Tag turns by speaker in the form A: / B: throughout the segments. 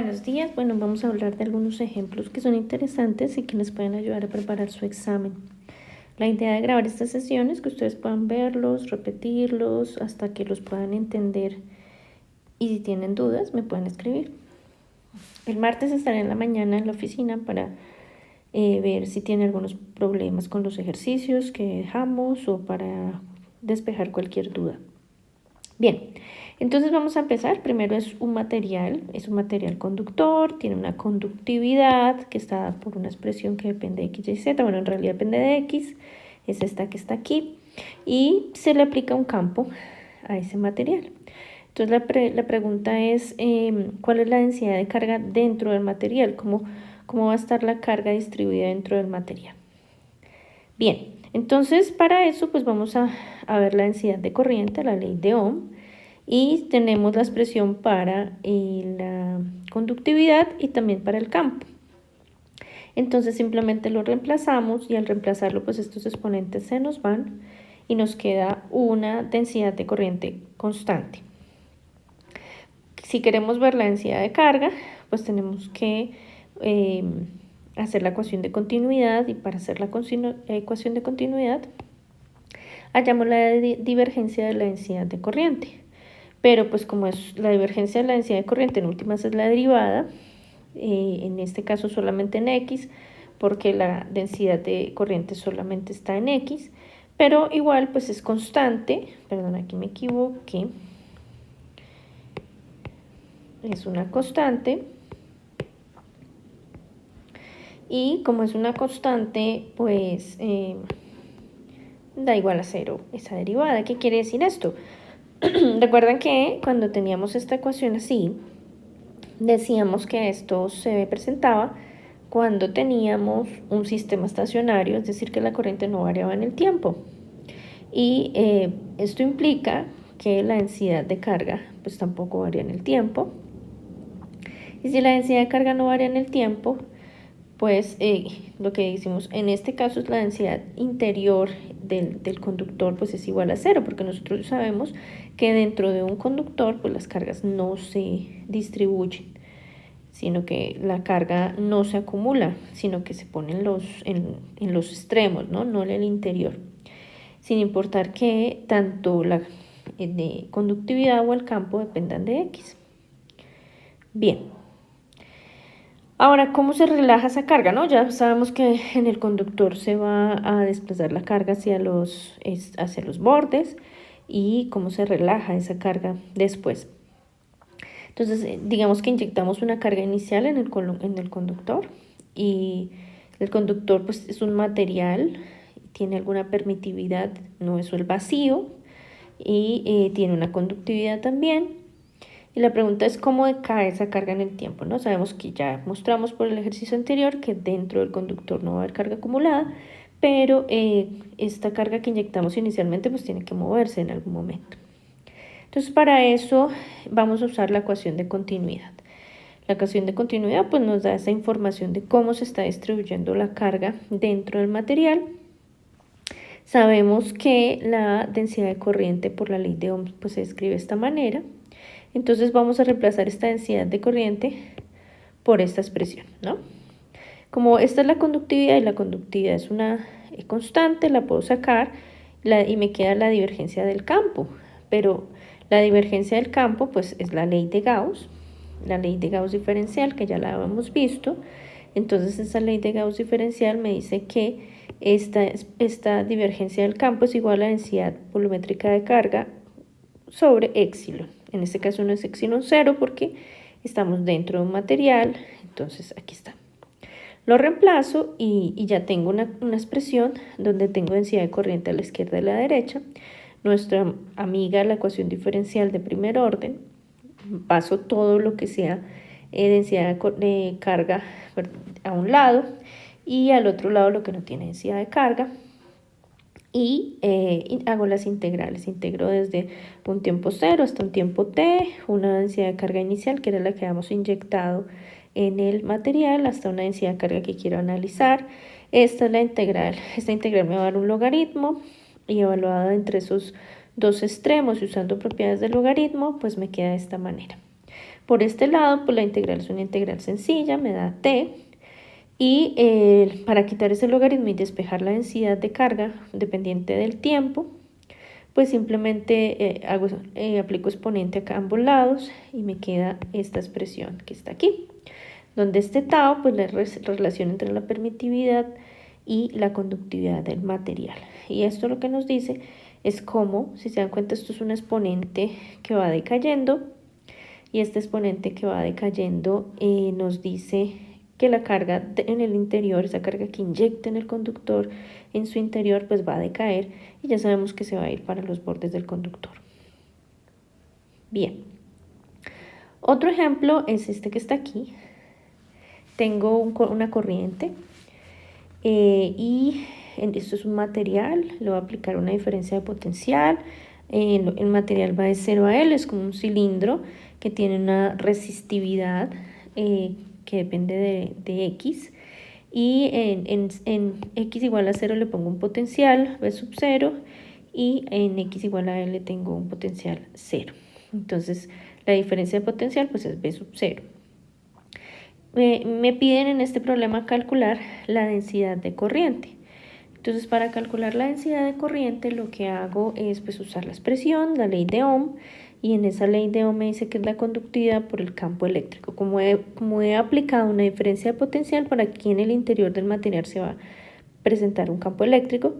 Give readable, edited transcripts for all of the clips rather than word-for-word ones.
A: Buenos días, bueno, vamos a hablar de algunos ejemplos que son interesantes y que les pueden ayudar a preparar su examen. La idea de grabar estas sesiones es que ustedes puedan verlos, repetirlos, hasta que los puedan entender. Y si tienen dudas, me pueden escribir. El martes estaré en la mañana en la oficina para ver si tiene algunos problemas con los ejercicios que dejamos o para despejar cualquier duda. Bien, entonces vamos a empezar. Primero es un material conductor, tiene una conductividad que está dada por una expresión que depende de X, Y, Z. Bueno, en realidad depende de X, es esta que está aquí, y se le aplica un campo a ese material. Entonces la pregunta es, ¿cuál es la densidad de carga dentro del material? ¿Cómo va a estar la carga distribuida dentro del material? Bien, entonces para eso pues vamos a ver la densidad de corriente, la ley de Ohm, y tenemos la expresión para la conductividad y también para el campo. Entonces simplemente lo reemplazamos y al reemplazarlo pues estos exponentes se nos van y nos queda una densidad de corriente constante. Si queremos ver la densidad de carga, pues tenemos que hacer la ecuación de continuidad, y para hacer la ecuación de continuidad hallamos la divergencia de la densidad de corriente. Pero pues como es la divergencia de la densidad de corriente en últimas es la derivada, en este caso solamente en X, porque la densidad de corriente solamente está en X, pero igual pues es constante, perdón, aquí me equivoqué, es una constante, y como es una constante, pues da igual a cero esa derivada. ¿Qué quiere decir esto? Recuerdan que cuando teníamos esta ecuación así, decíamos que esto se presentaba cuando teníamos un sistema estacionario, es decir, que la corriente no variaba en el tiempo. Y esto implica que la densidad de carga pues tampoco varía en el tiempo. Y si la densidad de carga no varía en el tiempo, pues lo que decimos en este caso es la densidad interior del conductor pues es igual a cero, porque nosotros sabemos que dentro de un conductor pues las cargas no se distribuyen, sino que la carga no se acumula, sino que se pone en los extremos, ¿no? No en el interior, sin importar que tanto la de conductividad o el campo dependan de X. Bien. Ahora, ¿cómo se relaja esa carga? ¿No? Ya sabemos que en el conductor se va a desplazar la carga hacia los bordes, y cómo se relaja esa carga después. Entonces, digamos que inyectamos una carga inicial en el conductor, y el conductor pues es un material, tiene alguna permitividad, no es el vacío, y tiene una conductividad también. Y la pregunta es cómo decae esa carga en el tiempo, ¿no? Sabemos que ya mostramos por el ejercicio anterior que dentro del conductor no va a haber carga acumulada, pero esta carga que inyectamos inicialmente pues tiene que moverse en algún momento. Entonces para eso vamos a usar la ecuación de continuidad. La ecuación de continuidad pues nos da esa información de cómo se está distribuyendo la carga dentro del material. Sabemos que la densidad de corriente por la ley de Ohm pues se escribe de esta manera. Entonces vamos a reemplazar esta densidad de corriente por esta expresión, ¿no? Como esta es la conductividad y la conductividad es una constante, la puedo sacar y me queda la divergencia del campo. Pero la divergencia del campo pues es la ley de Gauss diferencial, que ya la habíamos visto. Entonces esa ley de Gauss diferencial me dice que esta divergencia del campo es igual a la densidad volumétrica de carga sobre épsilon. En este caso no es epsilon 0 porque estamos dentro de un material. Entonces aquí está. Lo reemplazo y ya tengo una expresión donde tengo densidad de corriente a la izquierda y a la derecha. Nuestra amiga, la ecuación diferencial de primer orden. Paso todo lo que sea densidad de carga a un lado, y al otro lado lo que no tiene densidad de carga. Y hago las integrales, integro desde un tiempo 0 hasta un tiempo t, una densidad de carga inicial que era la que habíamos inyectado en el material, hasta una densidad de carga que quiero analizar. Esta es la integral, esta integral me va a dar un logaritmo, y evaluado entre esos dos extremos y usando propiedades del logaritmo, pues me queda de esta manera. Por este lado, pues la integral es una integral sencilla, me da t. Y para quitar ese logaritmo y despejar la densidad de carga dependiente del tiempo, pues simplemente aplico exponente acá a ambos lados y me queda esta expresión que está aquí, donde este tau, pues la relación entre la permitividad y la conductividad del material. Y esto lo que nos dice es cómo, si se dan cuenta, esto es un exponente que va decayendo, y este exponente que va decayendo nos dice que la carga en el interior, esa carga que inyecta en el conductor en su interior, pues va a decaer, y ya sabemos que se va a ir para los bordes del conductor. Bien, otro ejemplo es este que está aquí. Tengo una corriente y esto es un material, le voy a aplicar una diferencia de potencial. El material va de 0 a L, es como un cilindro que tiene una resistividad que depende de X. Y en X igual a 0 le pongo un potencial V sub 0, y en X igual a L tengo un potencial 0. Entonces la diferencia de potencial pues es V sub 0. Me piden en este problema calcular la densidad de corriente. Entonces, para calcular la densidad de corriente, lo que hago es pues usar la expresión, la ley de Ohm, y en esa ley de Ohm me dice que es la conductividad por el campo eléctrico. Como he aplicado una diferencia de potencial, para aquí en el interior del material se va a presentar un campo eléctrico,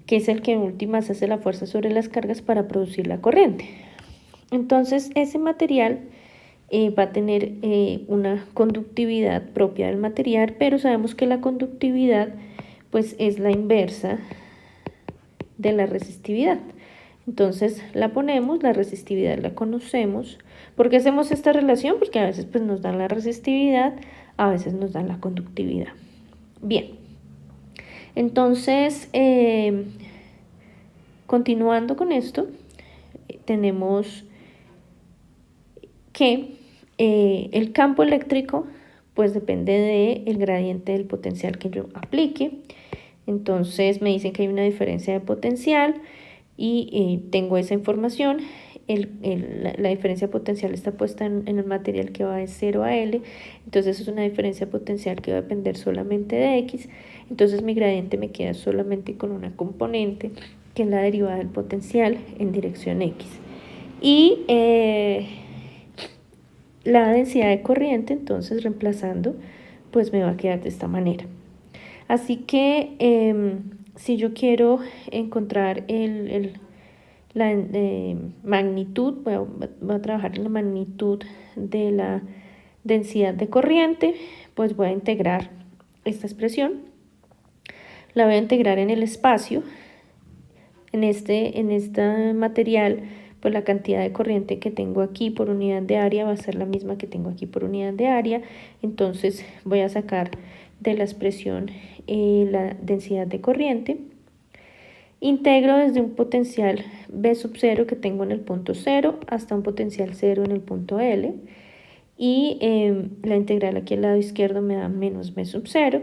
A: que es el que en últimas hace la fuerza sobre las cargas para producir la corriente. Entonces, ese material va a tener una conductividad propia del material, pero sabemos que la conductividad pues es la inversa de la resistividad. Entonces la ponemos, la resistividad la conocemos. ¿Por qué hacemos esta relación? Porque a veces pues nos dan la resistividad, a veces nos dan la conductividad. Bien, entonces continuando con esto, tenemos que el campo eléctrico pues depende del gradiente del potencial que yo aplique. Entonces me dicen que hay una diferencia de potencial y tengo esa información. La diferencia de potencial está puesta en el material que va de 0 a L, entonces es una diferencia de potencial que va a depender solamente de X. Entonces mi gradiente me queda solamente con una componente, que es la derivada del potencial en dirección X. Y la densidad de corriente, entonces reemplazando, pues me va a quedar de esta manera. Así que si yo quiero encontrar la magnitud, voy a trabajar en la magnitud de la densidad de corriente, pues voy a integrar esta expresión, la voy a integrar en el espacio. En este material, pues la cantidad de corriente que tengo aquí por unidad de área va a ser la misma que tengo aquí por unidad de área. Entonces voy a sacar de la expresión la densidad de corriente. Integro desde un potencial V sub 0 que tengo en el punto 0 hasta un potencial 0 en el punto L. Y la integral aquí al lado izquierdo me da menos V sub 0.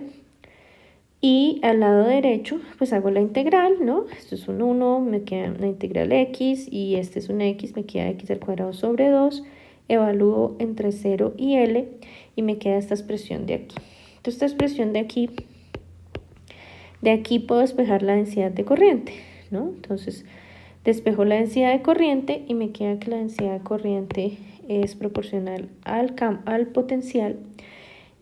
A: Y al lado derecho, pues hago la integral, ¿no? Esto es un 1, me queda una integral x, y este es un x, me queda x al cuadrado sobre 2. Evalúo entre 0 y L, y me queda esta expresión de aquí. Entonces, esta expresión de aquí puedo despejar la densidad de corriente, ¿no? Entonces, despejo la densidad de corriente y me queda que la densidad de corriente es proporcional al potencial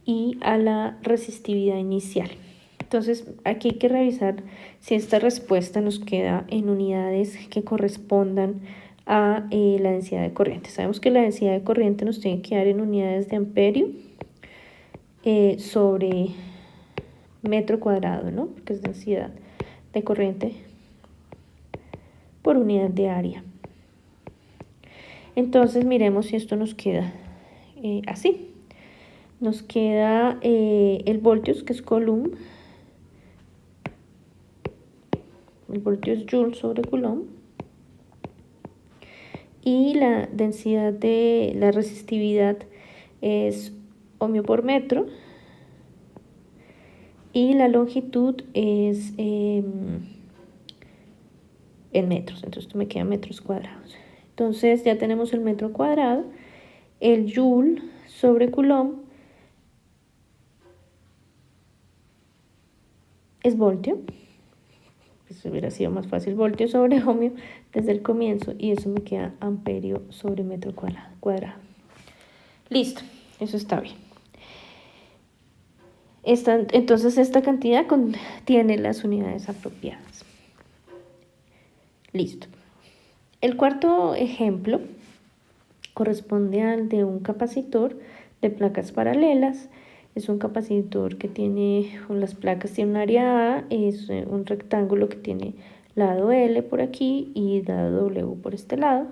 A: y a la resistividad inicial. Entonces aquí hay que revisar si esta respuesta nos queda en unidades que correspondan a la densidad de corriente. Sabemos que la densidad de corriente nos tiene que dar en unidades de amperio sobre metro cuadrado, ¿no? Porque es densidad de corriente por unidad de área. Entonces miremos si esto nos queda así. Nos queda el voltios, que es Coulomb. El voltio es Joule sobre Coulomb. Y la densidad de la resistividad es ohmio por metro. Y la longitud es en metros. Entonces esto me queda metros cuadrados. Entonces ya tenemos el metro cuadrado. el joule sobre coulomb es voltio. Eso hubiera sido más fácil, voltio sobre ohmio desde el comienzo, y eso me queda amperio sobre metro cuadrado. Listo, eso está bien. Entonces esta cantidad tiene las unidades apropiadas. Listo. El cuarto ejemplo corresponde al de un capacitor de placas paralelas. Es un capacitor que tiene, las placas tienen un área A, es un rectángulo que tiene lado L por aquí y lado W por este lado.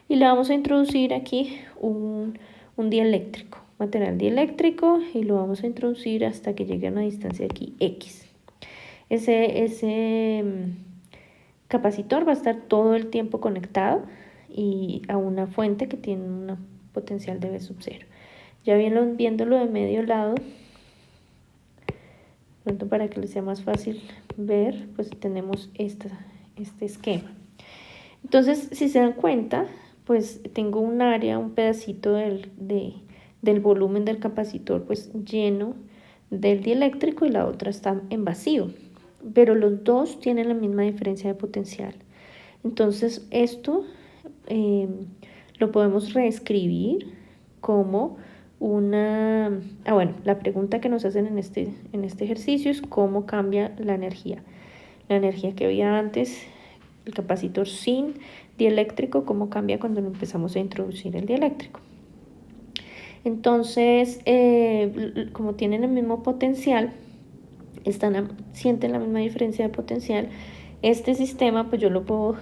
A: Y le vamos a introducir aquí un dieléctrico, material dieléctrico, y lo vamos a introducir hasta que llegue a una distancia aquí X. Ese capacitor va a estar todo el tiempo conectado y a una fuente que tiene una potencial de V sub 0. Ya viéndolo de medio lado, pronto para que les sea más fácil ver, pues tenemos este esquema. Entonces, si se dan cuenta, pues tengo un área, un pedacito del volumen del capacitor pues lleno del dieléctrico, y la otra está en vacío, pero los dos tienen la misma diferencia de potencial. Entonces esto lo podemos reescribir como la pregunta que nos hacen en este ejercicio es cómo cambia la energía. La energía que había antes, el capacitor sin dieléctrico, cómo cambia cuando lo empezamos a introducir el dieléctrico. Entonces, como tienen el mismo potencial, sienten la misma diferencia de potencial, este sistema pues yo lo puedo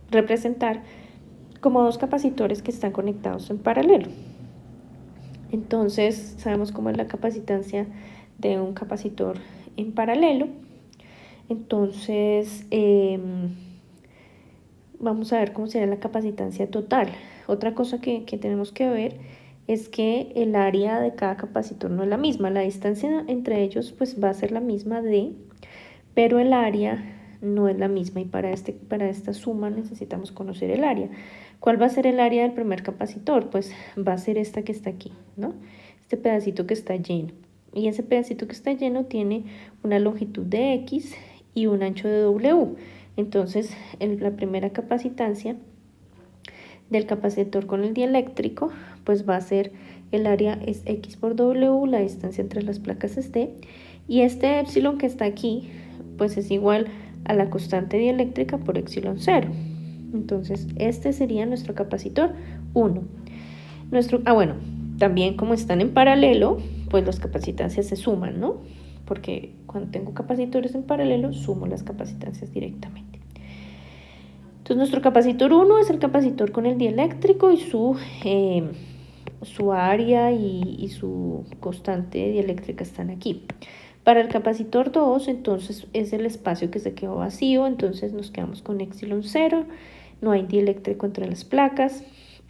A: representar como dos capacitores que están conectados en paralelo. Entonces sabemos cómo es la capacitancia de un capacitor en paralelo. Entonces vamos a ver cómo será la capacitancia total. Otra cosa que tenemos que ver es que el área de cada capacitor no es la misma. La distancia entre ellos pues va a ser la misma D, pero el área no es la misma, y para esta suma necesitamos conocer el área. ¿Cuál va a ser el área del primer capacitor? Pues va a ser esta que está aquí, ¿no? Este pedacito que está lleno. Y ese pedacito que está lleno tiene una longitud de X y un ancho de W. Entonces, la primera capacitancia del capacitor con el dieléctrico, pues va a ser el área es X por W, la distancia entre las placas es D, y este epsilon que está aquí, pues es igual a la constante dieléctrica por epsilon 0. Entonces, este sería nuestro capacitor 1. También como están en paralelo, pues las capacitancias se suman, ¿no? Porque cuando tengo capacitores en paralelo, sumo las capacitancias directamente. Entonces, nuestro capacitor 1 es el capacitor con el dieléctrico y su área y su constante dieléctrica están aquí. Para el capacitor 2, entonces es el espacio que se quedó vacío, entonces nos quedamos con epsilon 0, no hay dieléctrico entre las placas.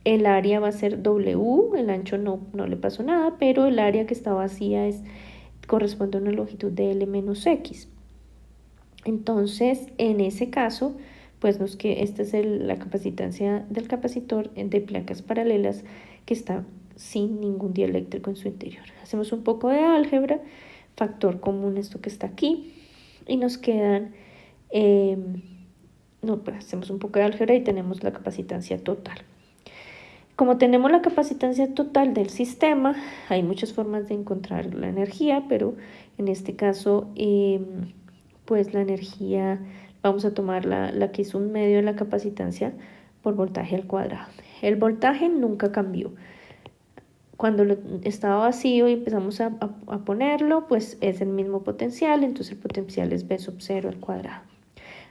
A: El área va a ser W, el ancho no le pasó nada, pero el área que está vacía corresponde a una longitud de L menos X. Entonces, en ese caso, pues esta es la capacitancia del capacitor de placas paralelas que está sin ningún dieléctrico en su interior. Hacemos un poco de álgebra, factor común esto que está aquí, y nos quedan, hacemos un poco de álgebra y tenemos la capacitancia total. Como tenemos la capacitancia total del sistema, hay muchas formas de encontrar la energía, pero en este caso, pues la energía, vamos a tomar la que es un medio de la capacitancia por voltaje al cuadrado. El voltaje nunca cambió. Cuando estaba vacío y empezamos a ponerlo, pues es el mismo potencial, entonces el potencial es V sub 0 al cuadrado.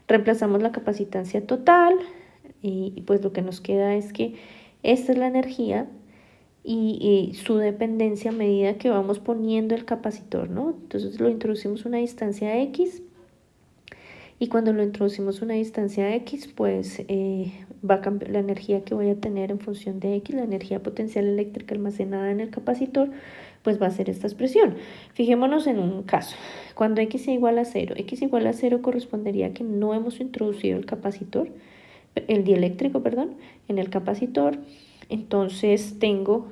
A: Reemplazamos la capacitancia total y pues lo que nos queda es que esta es la energía y su dependencia a medida que vamos poniendo el capacitor, ¿no? Entonces lo introducimos a una distancia X, y cuando lo introducimos a una distancia X, pues va a cambiar la energía que voy a tener en función de X, la energía potencial eléctrica almacenada en el capacitor, pues va a ser esta expresión. Fijémonos en un caso, cuando X es igual a 0, X igual a 0 correspondería a que no hemos introducido el dieléctrico, en el capacitor, Entonces tengo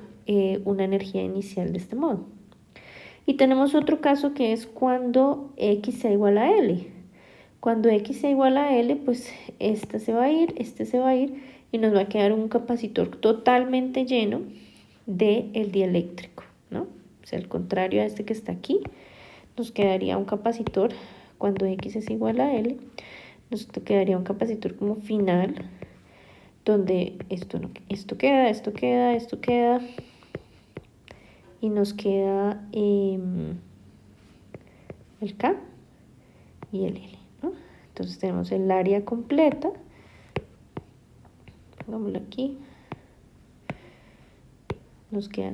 A: una energía inicial de este modo. Y tenemos otro caso que es cuando X sea igual a L. Cuando X sea igual a L, pues este se va a ir, este se va a ir y nos va a quedar un capacitor totalmente lleno del dieléctrico, ¿no? O sea, al contrario a este que está aquí, nos quedaría un capacitor cuando X es igual a L, nos quedaría un capacitor como final, donde esto queda, esto queda, esto queda, y nos queda el K y el L, ¿no? Entonces tenemos el área completa, pongámoslo aquí, nos queda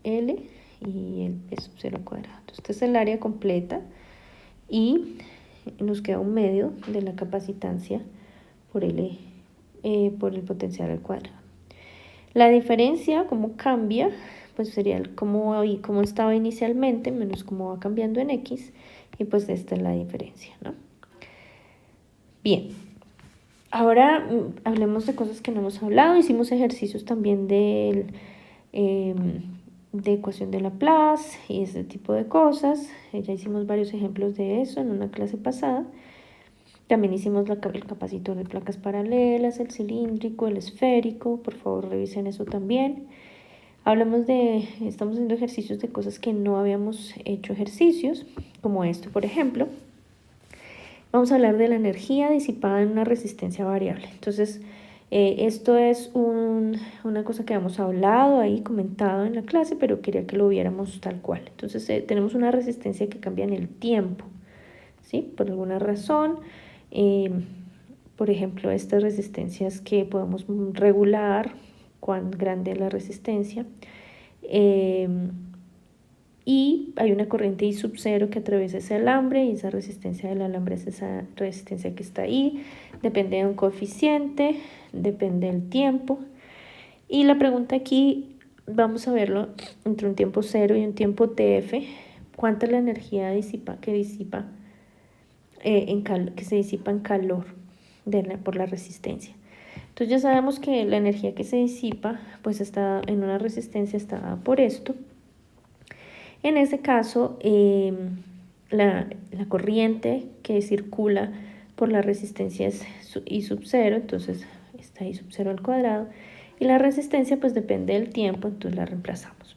A: L y el P sub 0 cuadrado. Entonces, este es el área completa y nos queda un medio de la capacitancia por L, por el potencial al cuadrado. La diferencia, cómo cambia, pues sería como estaba inicialmente, menos cómo va cambiando en X, y pues esta es la diferencia, ¿no? Bien, ahora hablemos de cosas que no hemos hablado. Hicimos ejercicios también de ecuación de Laplace y ese tipo de cosas. Ya hicimos varios ejemplos de eso en una clase pasada. También hicimos el capacitor de placas paralelas, el cilíndrico, el esférico. Por favor, revisen eso también. Estamos haciendo ejercicios de cosas que no habíamos hecho ejercicios, como esto, por ejemplo. Vamos a hablar de la energía disipada en una resistencia variable. Entonces, esto es una cosa que hemos hablado ahí, comentado en la clase, pero quería que lo viéramos tal cual. Entonces, tenemos una resistencia que cambia en el tiempo, ¿sí? Por alguna razón. Por ejemplo, estas resistencias que podemos regular, cuán grande es la resistencia. Y hay una corriente I sub 0 que atraviesa ese alambre y esa resistencia del alambre es esa resistencia que está ahí. Depende de un coeficiente, depende del tiempo. Y la pregunta aquí, vamos a verlo entre un tiempo 0 y un tiempo TF. ¿Cuánta es la energía que se disipa en calor por la resistencia? Entonces ya sabemos que la energía que se disipa pues está en una resistencia está por esto. En ese caso, la corriente que circula por la resistencia es I sub 0, entonces está I sub 0 al cuadrado, y la resistencia pues depende del tiempo, entonces la reemplazamos.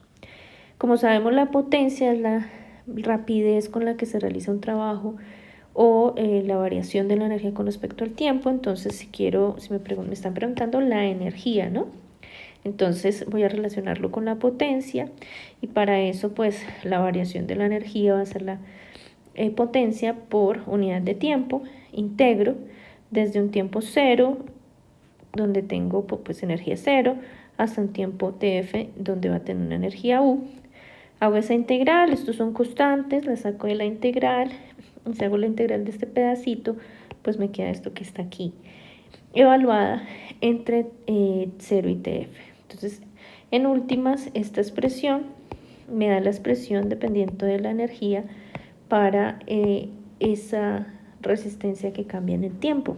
A: Como sabemos, la potencia es la rapidez con la que se realiza un trabajo o la variación de la energía con respecto al tiempo. Entonces, si me están preguntando la energía, ¿no? Entonces voy a relacionarlo con la potencia y para eso pues la variación de la energía va a ser la potencia por unidad de tiempo. Integro desde un tiempo 0 donde tengo pues energía 0 hasta un tiempo TF donde va a tener una energía U. Hago esa integral, estos son constantes, la saco de la integral, y si hago la integral de este pedacito, pues me queda esto que está aquí, evaluada entre 0 y TF. Entonces, en últimas, esta expresión me da la expresión dependiendo de la energía para esa resistencia que cambia en el tiempo.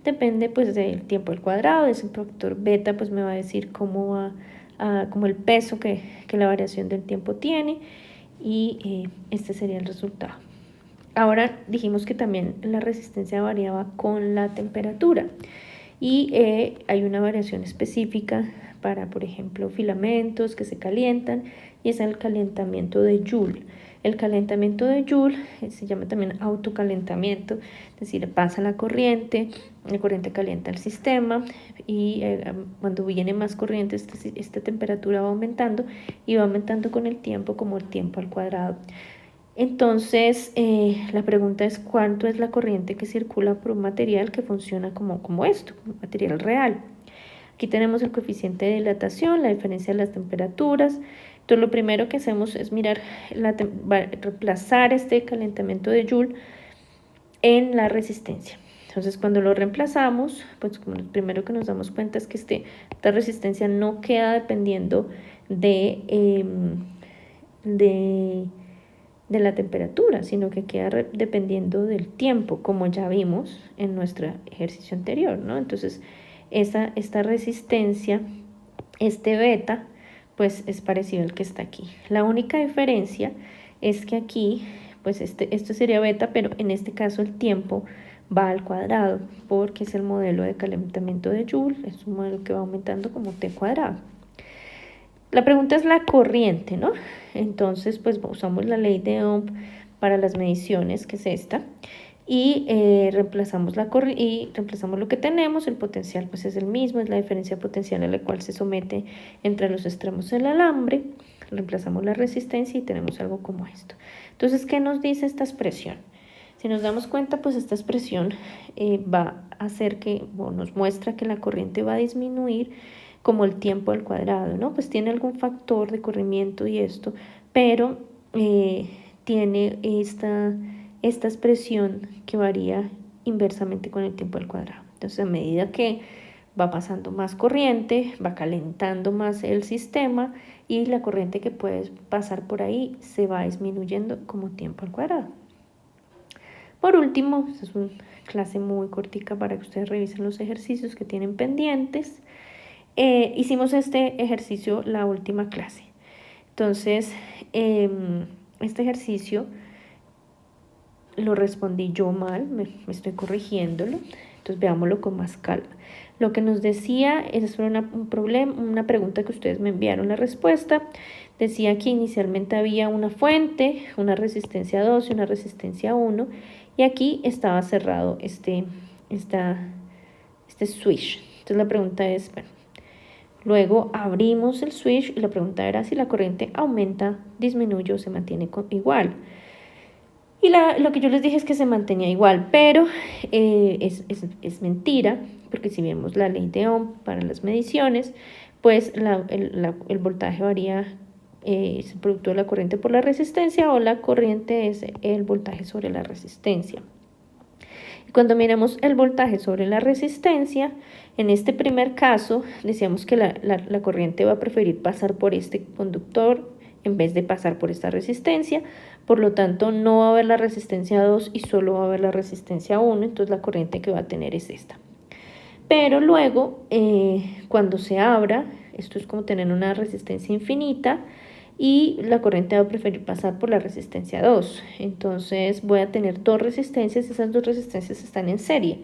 A: Depende pues del tiempo al cuadrado, ese factor beta pues me va a decir cómo como el peso que la variación del tiempo tiene y este sería el resultado. Ahora dijimos que también la resistencia variaba con la temperatura y hay una variación específica para, por ejemplo, filamentos que se calientan y es el calentamiento de Joule. El calentamiento de Joule se llama también autocalentamiento, es decir, pasa la corriente calienta el sistema y cuando viene más corriente esta temperatura va aumentando y va aumentando con el tiempo como el tiempo al cuadrado. Entonces, la pregunta es cuánto es la corriente que circula por un material que funciona como esto, un material real. Aquí tenemos el coeficiente de dilatación, la diferencia de las temperaturas. Entonces, lo primero que hacemos es reemplazar este calentamiento de Joule en la resistencia. Entonces, cuando lo reemplazamos, pues como lo primero que nos damos cuenta es que esta resistencia no queda dependiendo de la temperatura, sino que queda dependiendo del tiempo, como ya vimos en nuestro ejercicio anterior, ¿no? Entonces, esta resistencia, este beta, pues es parecido al que está aquí. La única diferencia es que aquí, pues esto sería beta, pero en este caso el tiempo va al cuadrado, porque es el modelo de calentamiento de Joule, es un modelo que va aumentando como T cuadrado. La pregunta es la corriente, ¿no? Entonces, pues usamos la ley de Ohm para las mediciones, que es esta, y reemplazamos lo que tenemos. El potencial pues es el mismo, es la diferencia potencial a la cual se somete entre los extremos del alambre. Reemplazamos la resistencia y tenemos algo como esto. Entonces, ¿qué nos dice esta expresión? Si nos damos cuenta, pues esta expresión va a hacer que, bueno, nos muestra que la corriente va a disminuir como el tiempo al cuadrado, ¿no? Pues tiene algún factor de corrimiento y esto, pero tiene esta expresión que varía inversamente con el tiempo al cuadrado. Entonces, a medida que va pasando más corriente, va calentando más el sistema y la corriente que puede pasar por ahí se va disminuyendo como tiempo al cuadrado. Por último, esta es una clase muy cortica para que ustedes revisen los ejercicios que tienen pendientes. Hicimos este ejercicio la última clase. Entonces, este ejercicio lo respondí yo mal, me estoy corrigiéndolo. Entonces, veámoslo con más calma. Lo que nos decía, esa fue una pregunta que ustedes me enviaron la respuesta. Decía que inicialmente había una fuente, una resistencia 2 y una resistencia 1. Y aquí estaba cerrado este switch. Entonces, la pregunta es, bueno, luego abrimos el switch y la pregunta era si la corriente aumenta, disminuye o se mantiene igual. Y lo que yo les dije es que se mantenía igual, pero es mentira, porque si vemos la ley de Ohm para las mediciones, pues el voltaje varía, es el producto de la corriente por la resistencia, o la corriente es el voltaje sobre la resistencia. Y cuando miramos el voltaje sobre la resistencia, en este primer caso decíamos que la corriente va a preferir pasar por este conductor en vez de pasar por esta resistencia. Por lo tanto, no va a haber la resistencia 2 y solo va a haber la resistencia 1, entonces la corriente que va a tener es esta. Pero luego, cuando se abra, esto es como tener una resistencia infinita y la corriente va a preferir pasar por la resistencia 2. Entonces voy a tener dos resistencias, esas dos resistencias están en serie.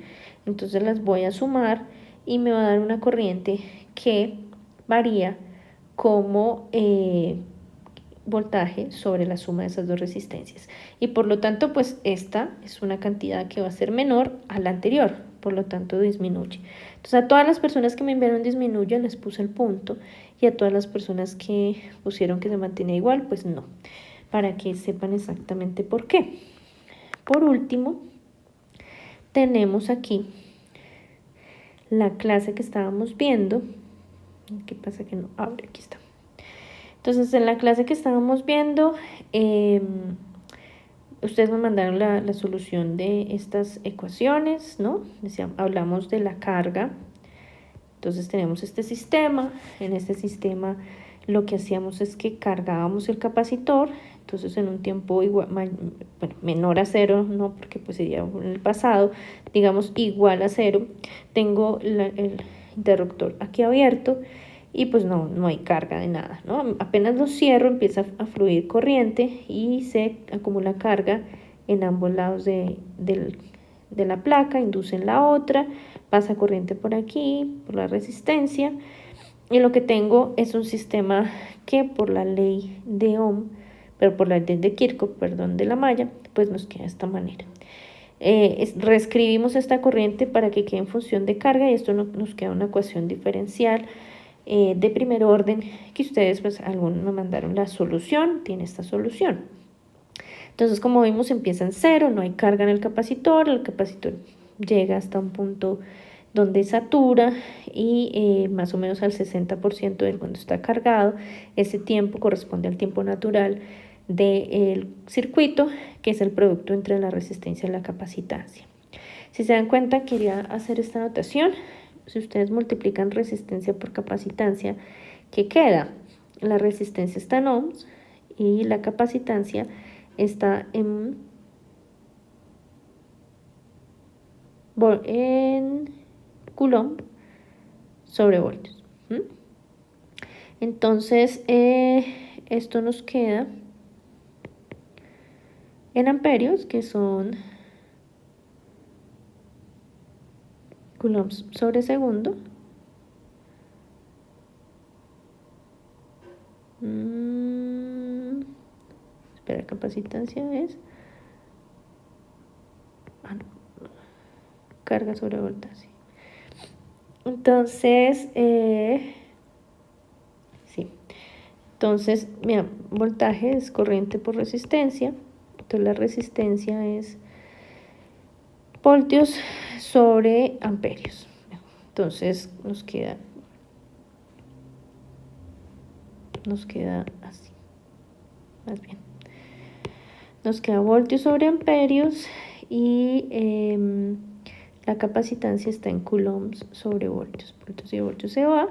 A: Entonces las voy a sumar y me va a dar una corriente que varía como voltaje sobre la suma de esas dos resistencias. Y por lo tanto, pues esta es una cantidad que va a ser menor a la anterior, por lo tanto disminuye. Entonces a todas las personas que me enviaron disminuye les puse el punto, y a todas las personas que pusieron que se mantiene igual, pues no, para que sepan exactamente por qué. Por último, tenemos aquí la clase que estábamos viendo. ¿Qué pasa que no abre? Aquí está. Entonces, en la clase que estábamos viendo, ustedes me mandaron la solución de estas ecuaciones, ¿no? Hablamos de la carga. Entonces tenemos este sistema. En este sistema lo que hacíamos es que cargábamos el capacitor. Entonces en un tiempo igual, bueno, menor a 0, no, porque pues sería en el pasado, digamos igual a 0. Tengo el interruptor aquí abierto y pues no hay carga de nada, ¿no? Apenas lo cierro empieza a fluir corriente y se acumula carga en ambos lados de la placa, induce en la otra, pasa corriente por aquí, por la resistencia, y lo que tengo es un sistema que por la ley de Ohm, pero por la ley de Kirchhoff, perdón, de la malla, pues nos queda de esta manera. Reescribimos esta corriente para que quede en función de carga y esto nos queda una ecuación diferencial de primer orden, que ustedes pues algunos me mandaron la solución, tiene esta solución. Entonces, como vimos, empieza en 0, no hay carga en el capacitor llega hasta un punto donde satura y más o menos al 60% de cuando está cargado. Ese tiempo corresponde al tiempo natural del circuito, que es el producto entre la resistencia y la capacitancia. Si se dan cuenta, quería hacer esta anotación. Si ustedes multiplican resistencia por capacitancia, ¿qué queda? La resistencia está en ohms y la capacitancia está en Coulomb. sobre voltios. Entonces, esto nos queda en amperios, que son coulombs sobre segundo. Espera, capacitancia es... no. Carga sobre voltaje. Entonces, sí. Entonces, mira, voltaje es corriente por resistencia. Entonces, la resistencia es voltios sobre amperios. Entonces, nos queda así. Más bien. Nos queda voltios sobre amperios y la capacitancia está en coulombs sobre voltios. Voltios y voltios se va.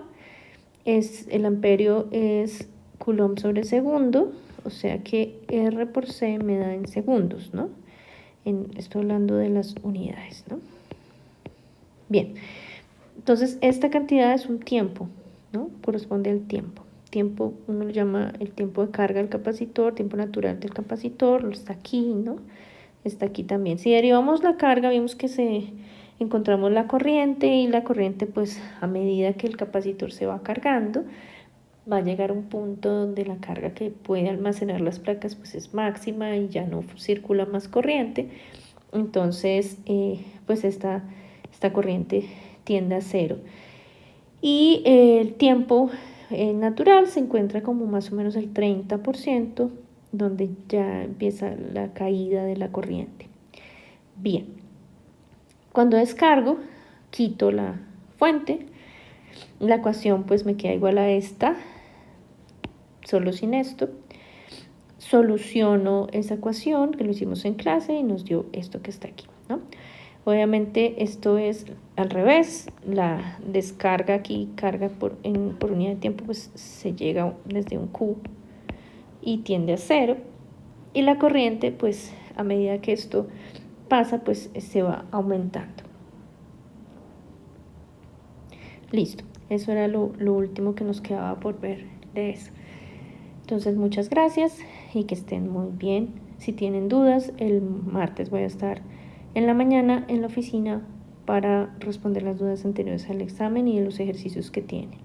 A: El amperio es coulomb sobre segundo, o sea que R por C me da en segundos, ¿no? Estoy hablando de las unidades, ¿no? Bien, entonces esta cantidad es un tiempo, ¿no? Corresponde al tiempo. Tiempo, uno lo llama el tiempo de carga del capacitor, tiempo natural del capacitor, está aquí, ¿no? Está aquí también. Si derivamos la carga, vimos que encontramos la corriente y la corriente, pues a medida que el capacitor se va cargando, va a llegar a un punto donde la carga que puede almacenar las placas pues es máxima y ya no circula más corriente. Entonces, pues esta corriente tiende a cero. Y el tiempo natural se encuentra como más o menos el 30%, donde ya empieza la caída de la corriente. Bien, cuando descargo, quito la fuente, la ecuación pues me queda igual a esta, solo sin esto. Soluciono esa ecuación que lo hicimos en clase y nos dio esto que está aquí, ¿no? Obviamente esto es al revés, la descarga aquí, carga por unidad de tiempo, pues se llega desde un Q y tiende a cero. Y la corriente, pues a medida que esto pasa, pues se va aumentando. Listo, eso era lo último que nos quedaba por ver de eso. Entonces, muchas gracias y que estén muy bien. Si tienen dudas, el martes voy a estar en la mañana en la oficina para responder las dudas anteriores al examen y los ejercicios que tienen.